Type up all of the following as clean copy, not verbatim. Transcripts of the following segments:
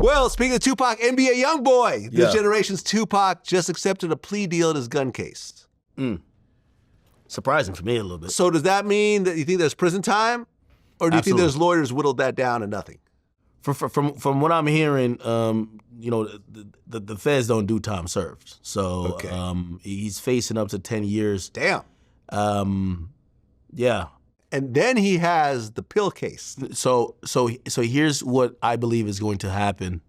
Well, speaking of Tupac, NBA YoungBoy, this Yeah. generation's Tupac just accepted a plea deal in his gun case. Surprising for me a little bit. So does that mean that you think there's prison time? Or do you think Absolutely. those lawyers whittled that down to nothing? From what I'm hearing, the feds don't do time served. So he's facing up to 10 years. Damn. Yeah. And then he has the pill case. So here's what I believe is going to happen.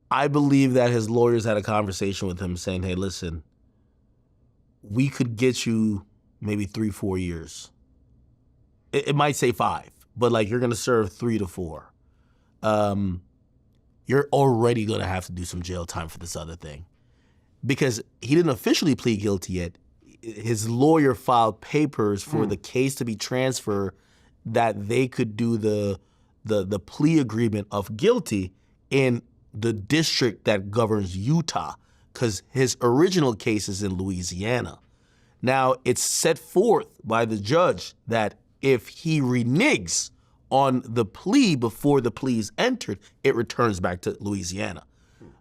I believe that his lawyers had a conversation with him saying, hey, listen, we could get you maybe 3-4 years. It might say 5, but like you're gonna serve 3 to 4. You're already gonna have to do some jail time for this other thing. Because he didn't officially plead guilty yet. His lawyer filed papers for the case to be transferred that they could do the plea agreement of guilty in the district that governs Utah, because his original case is in Louisiana. Now, it's set forth by the judge that if he reneges on the plea before the plea is entered, it returns back to Louisiana.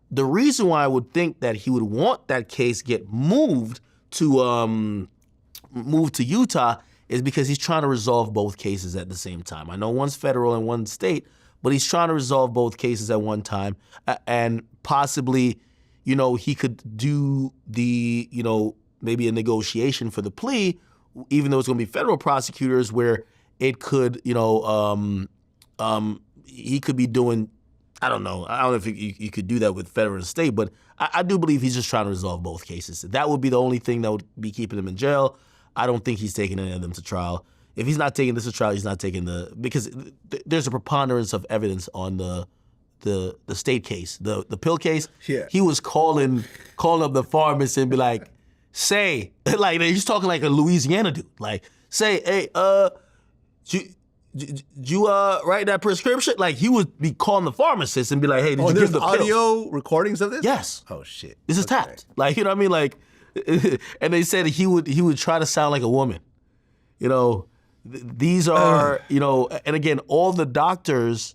The reason why I would think that he would want that case get moved to Utah is because he's trying to resolve both cases at the same time. I know one's federal and one's state, but he's trying to resolve both cases at one time, and possibly, he could do the, maybe a negotiation for the plea, even though it's going to be federal prosecutors, where it could, he could be doing, I don't know if you could do that with federal and state, but I do believe he's just trying to resolve both cases. That would be the only thing that would be keeping him in jail. I don't think he's taking any of them to trial. If he's not taking this to trial, he's not taking because there's a preponderance of evidence on the state case, the pill case. Yeah. He was calling up the pharmacist and be like, say, like he's talking like a Louisiana dude, like, say, hey, did you write that prescription? Like he would be calling the pharmacist and be like, hey, did you give the pills? Audio recordings of this? Yes. Oh shit. This is tapped. Like, you know what I mean? Like, and they said he would try to sound like a woman. These are, and again, all the doctors,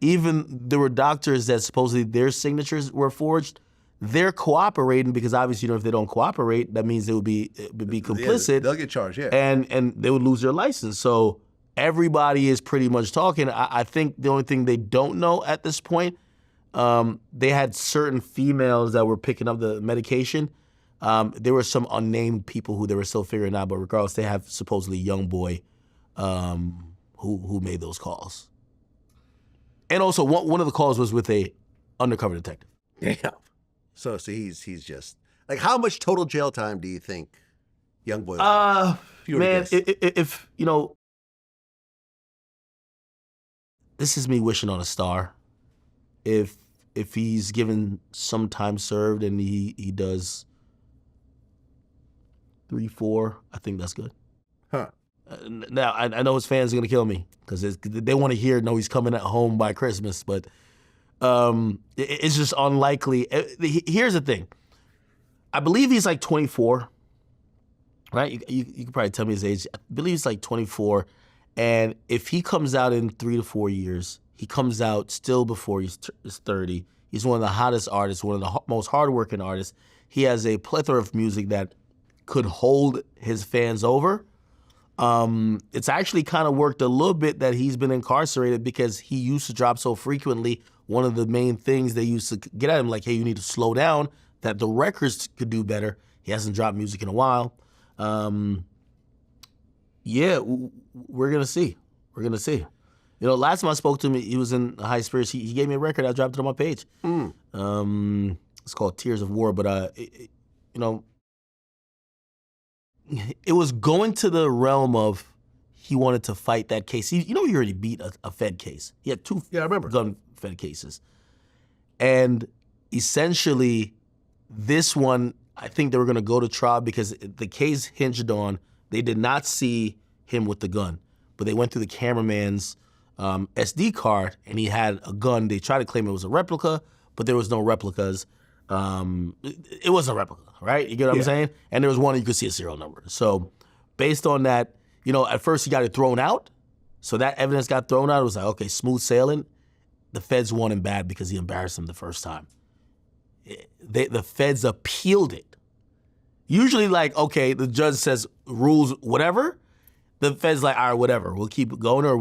even there were doctors that supposedly their signatures were forged. They're cooperating because obviously, if they don't cooperate, that means they would be complicit. Yeah, they'll get charged, yeah. And they would lose their license. So everybody is pretty much talking. I think the only thing they don't know at this point, they had certain females that were picking up the medication. There were some unnamed people who they were still figuring out, but regardless, they have supposedly YoungBoy who made those calls. And also, one of the calls was with a undercover detective. Yeah. So he's just like, how much total jail time do you think YoungBoy? Man, if this is me wishing on a star. If he's given some time served and he does 3-4, I think that's good. Huh. Now, I know his fans are going to kill me because they want to know he's coming at home by Christmas, but it's just unlikely. Here's the thing. I believe he's like 24, right? You can probably tell me his age. I believe he's like 24, and if he comes out in 3 to 4 years, he comes out still before he's 30. He's one of the hottest artists, one of the most hardworking artists. He has a plethora of music that could hold his fans over. It's actually kind of worked a little bit that he's been incarcerated because he used to drop so frequently. One of the main things they used to get at him, like, hey, you need to slow down, that the records could do better. He hasn't dropped music in a while. Yeah, we're going to see. We're going to see. Last time I spoke to him, he was in high spirits. He gave me a record. I dropped it on my page. It's called Tears of War, but, it was going to the realm of he wanted to fight that case. He already beat a Fed case. He had 2 gun Fed cases. And essentially, this one, I think they were going to go to trial because the case hinged on, they did not see him with the gun, but they went through the cameraman's SD card and he had a gun. They tried to claim it was a replica, but there was no replicas. It wasn't a replica, right? You get what I'm saying? And there was one you could see a serial number. So based on that, at first he got it thrown out. So that evidence got thrown out. It was like, okay, smooth sailing. the feds want him bad because he embarrassed them the first time. The feds appealed it. Usually, like, okay, the judge says rules whatever. The feds like, all right, whatever. We'll keep it going, or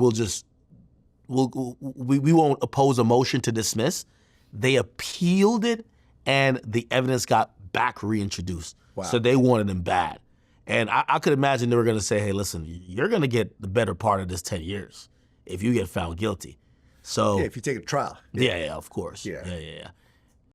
we won't oppose a motion to dismiss. They appealed it, and the evidence got back reintroduced. Wow. So they wanted him bad. And I could imagine they were going to say, hey, listen, you're going to get the better part of this 10 years if you get found guilty. So Yeah, if you take a trial. yeah, of course. Yeah. Yeah.